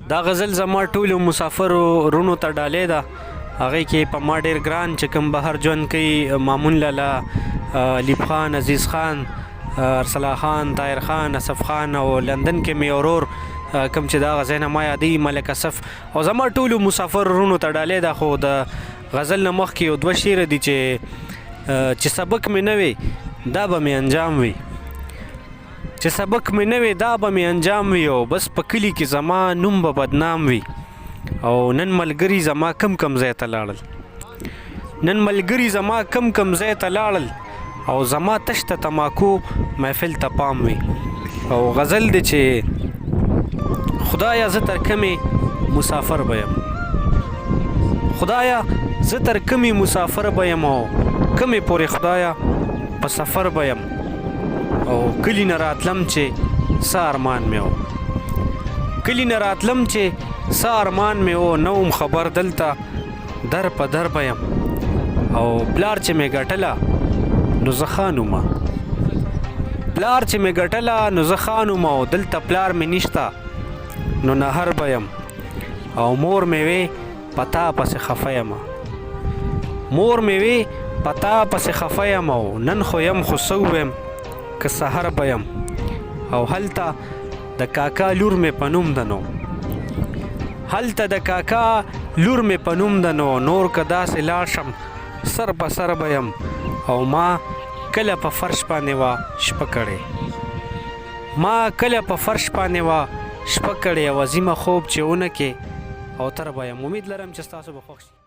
دا غزل زما ټولو مسافرو رونو ته ډالۍ ده. هغې کې په ما ډېر ګران چې کوم بهر ژوند کوي، مامون لالا، لیب خان، عزیز خان، ارسلا خان، طاهر خان، اصف خان، او لندن کې مې ورور کوم چې دا غزل نه ما یادوي ملک اصف، او زما ټولو مسافر رونو ته ډالۍ ده. خو د غزل نه مخکې یو دوه شعره دي چې سبق مې نه وي دا به مې انجام وي، چې سبق مې نه وي دا به مې انجام وي، او بس په کلي کې زما نوم به بدنام وي. او نن ملګري زما کم ځای ته لاړل، نن ملګري زما کم ځای ته لاړل، او زما تش ته تماکو محفل ته پام وي. او غزل دی چې خدایا زه تر کمې مسافر به یم، خدایا زه تر کمې مسافر به یم، او کمې پورې خدایا په سفر به یم. او کلی نه راتلم چې څه ارمان مې و، کلی نه راتلم چې څه ارمان مې و، نه وم خبر دلته در په در به یم. او پلار چې مې ګټله نو زه خان ومه، پلار چې مې ګټله نو زه خان ومه، او دلته پلار مې نشته نو نهر به یم. او مور مې وی په تا پسې خفه یمه، مور مې وی په تا پسې خفه یم، او نن خو یم خو څه ووایم که سحر به یم. او هلته د کاکا لور مې په نوم ده نو، هلته د کاکا لور مې په نوم ده نو، نور که داسې لاړ شم سر په سر به یم. او ما کله په فرش باندې وه شپه کړې، ما کله په فرش باندې وه شپه کړې، او عظیمه خوب چې ونه کې او تر به یم. امید لرم چې ستاسو به خوښ شي.